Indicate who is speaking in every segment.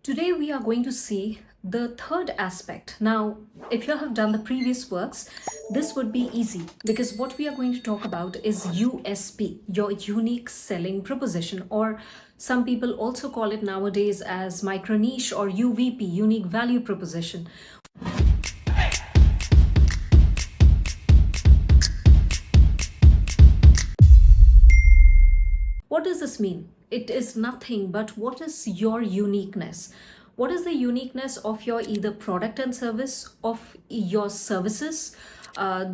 Speaker 1: Today we are going to see the third aspect. Now, if you have done the previous works, this would be easy because what we are going to talk about is USP, your unique selling proposition, or some people also call it nowadays as micro niche or UVP, unique value proposition. What does this mean? It is nothing but what is your uniqueness? What is the uniqueness of your either product and service, of your services, uh,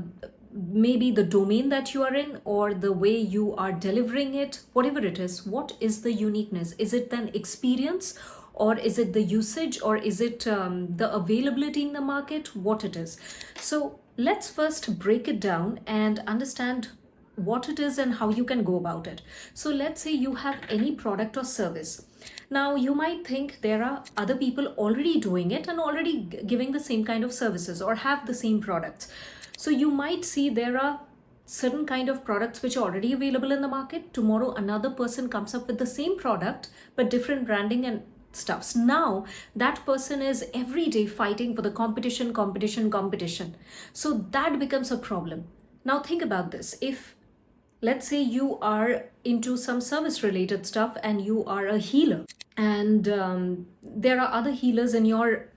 Speaker 1: maybe the domain that you are in, or the way you are delivering it, whatever it is? What is the uniqueness? Is it then experience, or is it the usage, or is it the availability in the market? What it is? So let's first break it down and understand what it is and how you can go about it. So let's say you have any product or service. Now you might think there are other people already doing it and already giving the same kind of services or have the same products. So you might see there are certain kind of products which are already available in the market. Tomorrow another person comes up with the same product but different branding and stuffs. Now that person is every day fighting for the competition. So that becomes a problem. Now think about this. If let's say you are into some service related stuff and you are a healer, and there are other healers in your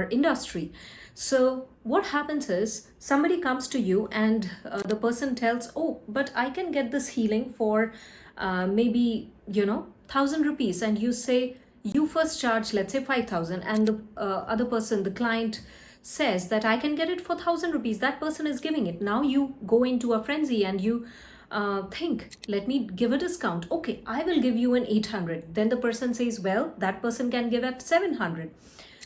Speaker 1: industry. So what happens is somebody comes to you and the person tells, oh, but I can get this healing for maybe 1,000 rupees, and you say you first charge, let's say 5,000, and the other person, the client, says that I can get it for 1,000 rupees. That person is giving it. Now you go into a frenzy and you think, let me give a discount. Okay, I will give you an 800. Then the person says, well, that person can give at 700.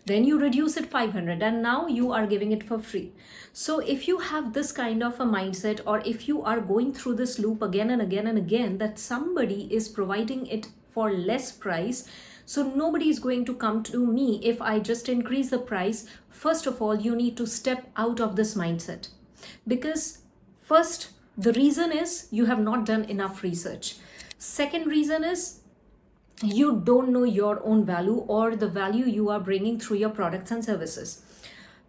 Speaker 1: Then you reduce it 500, and now you are giving it for free. So if you have this kind of a mindset, or if you are going through this loop again and again and again, that somebody is providing it for less price, so nobody is going to come to me if I just increase the price. First of all, you need to step out of this mindset, because first, the reason is you have not done enough research. Second reason is you don't know your own value or the value you are bringing through your products and services.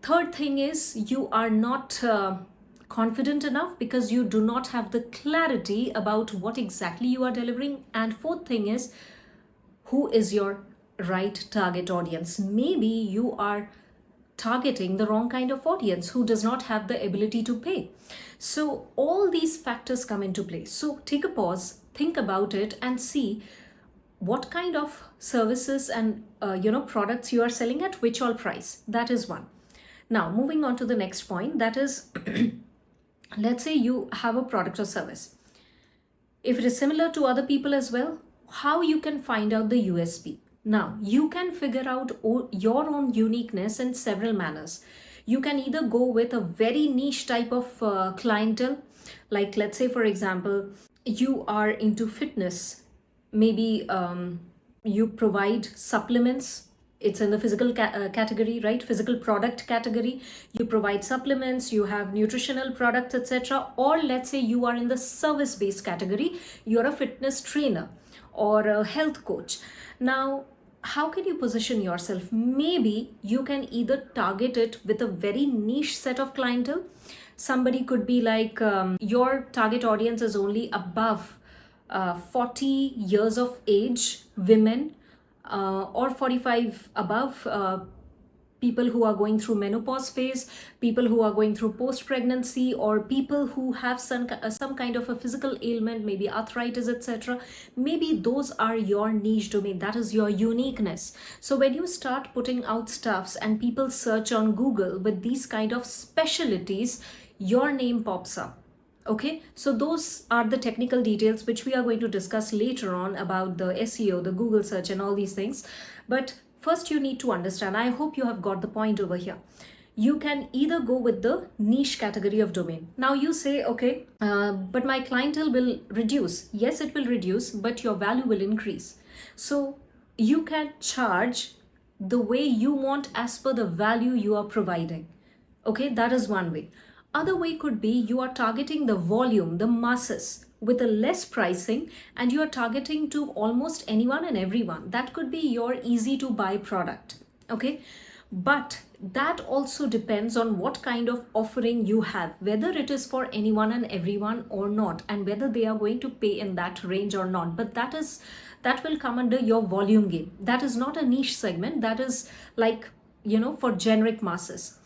Speaker 1: Third thing is you are not confident enough because you do not have the clarity about what exactly you are delivering. And fourth thing is, who is your right target audience? Maybe you are targeting the wrong kind of audience who does not have the ability to pay. So all these factors come into play. So take a pause, think about it, and see what kind of services and products you are selling at which all price. That is one. Now moving on to the next point, that is let's say you have a product or service. If it is similar to other people as well, how you can find out the USP? Now, you can figure out your own uniqueness in several manners. You can either go with a very niche type of clientele, like let's say, for example, you are into fitness. Maybe you provide supplements. It's in the physical category, right? Physical product category. You provide supplements, you have nutritional products, etc. Or let's say you are in the service-based category. You're a fitness trainer or a health coach. Now, how can you position yourself? Maybe you can either target it with a very niche set of clientele. Somebody could be like your target audience is only above 40 years of age, women, or 45 above, people who are going through menopause phase, people who are going through post-pregnancy, or people who have some kind of a physical ailment, maybe arthritis, etc. Maybe those are your niche domain. That is your uniqueness. So when you start putting out stuffs and people search on Google with these kind of specialties, your name pops up. Okay, so those are the technical details which we are going to discuss later on about the SEO, the Google search and all these things. But first you need to understand, I hope you have got the point over here. You can either go with the niche category of domain. Now you say, okay, but my clientele will reduce. Yes, it will reduce, but your value will increase. So you can charge the way you want as per the value you are providing. Okay, that is one way. Other way could be you are targeting the volume, the masses. with a less pricing, and you are targeting to almost anyone and everyone. That could be your easy to buy product. Okay, but that also depends on what kind of offering you have, whether it is for anyone and everyone or not, and whether they are going to pay in that range or not. But that will come under your volume game. That is not a niche segment. That is like, for generic masses.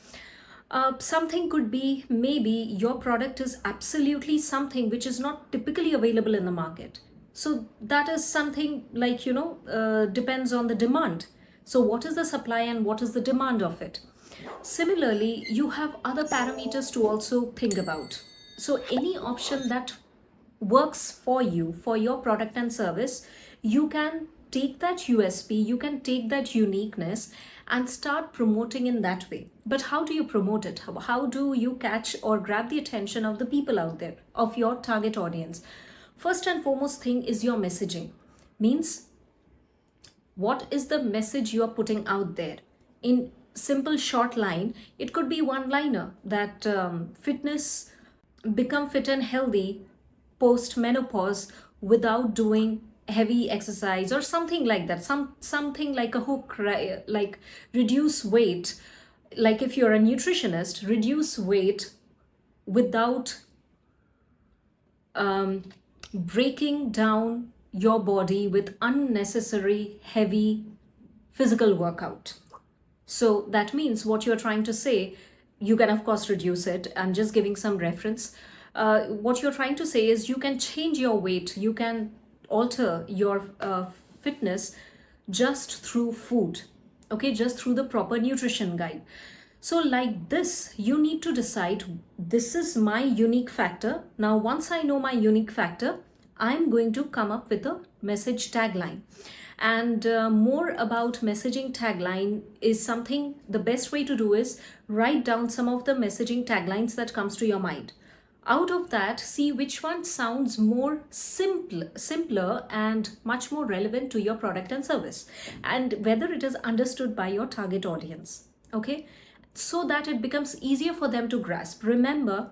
Speaker 1: Something could be, maybe your product is absolutely something which is not typically available in the market. So that is something like, depends on the demand. So what is the supply and what is the demand of it? Similarly, you have other parameters to also think about. So any option that works for you, for your product and service, you can take that USP, you can take that uniqueness and start promoting in that way. But how do you promote it? How do you catch or grab the attention of the people out there, of your target audience? First and foremost thing is your messaging. Means, what is the message you are putting out there? In simple short line, it could be one liner that fitness, become fit and healthy post menopause without doing heavy exercise, or something like that. Something like a hook, right? Like reduce weight, like if you're a nutritionist, reduce weight without breaking down your body with unnecessary heavy physical workout. So that means what you're trying to say, you can of course reduce it. I'm just giving some reference. What you're trying to say is you can change your weight, you can alter your fitness just through food, okay, just through the proper nutrition guide. So like this, you need to decide, this is my unique factor. Now, once I know my unique factor, I'm going to come up with a message tagline. And more about messaging tagline is something, the best way to do is write down some of the messaging taglines that comes to your mind. Out of that, see which one sounds more simpler and much more relevant to your product and service, and whether it is understood by your target audience, okay? So that it becomes easier for them to grasp. Remember,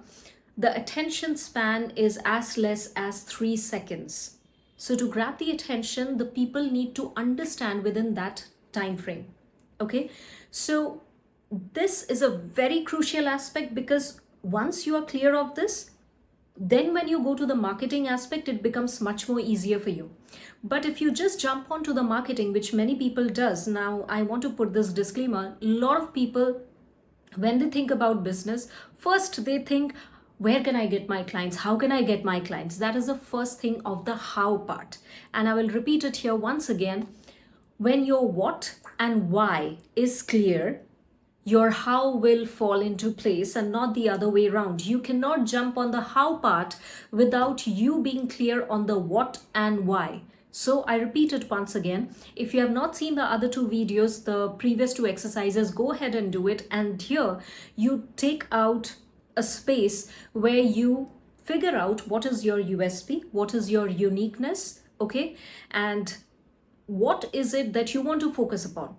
Speaker 1: the attention span is as less as 3 seconds. So to grab the attention, the people need to understand within that time frame. Okay, so this is a very crucial aspect, because once you are clear of this, then when you go to the marketing aspect, it becomes much more easier for you. But if you just jump onto the marketing, which many people does, now I want to put this disclaimer, a lot of people, when they think about business, first they think, where can I get my clients? How can I get my clients? That is the first thing of the how part. And I will repeat it here once again. When your what and why is clear, your how will fall into place, and not the other way around. You cannot jump on the how part without you being clear on the what and why. So I repeat it once again. If you have not seen the other 2 videos, the previous 2 exercises, go ahead and do it. And here you take out a space where you figure out what is your USP, what is your uniqueness, okay? And what is it that you want to focus upon?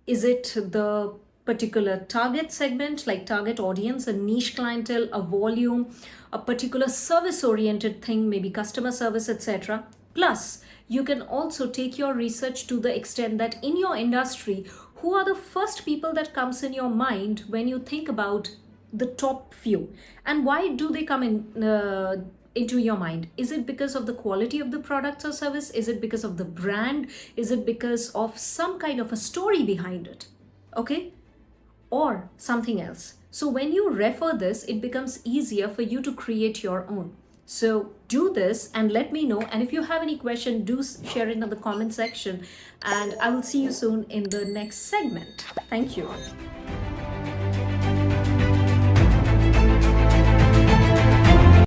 Speaker 1: Is it the particular target segment, like target audience, a niche clientele, a volume, a particular service oriented thing, maybe customer service, etc. Plus, you can also take your research to the extent that in your industry, who are the first people that comes in your mind when you think about the top few, and why do they come in into your mind? Is it because of the quality of the products or service? Is it because of the brand? Is it because of some kind of a story behind it? Okay, or something else. So when you refer this, it becomes easier for you to create your own. So do this and let me know. And if you have any question, do share it in the comment section. And I will see you soon in the next segment. Thank you.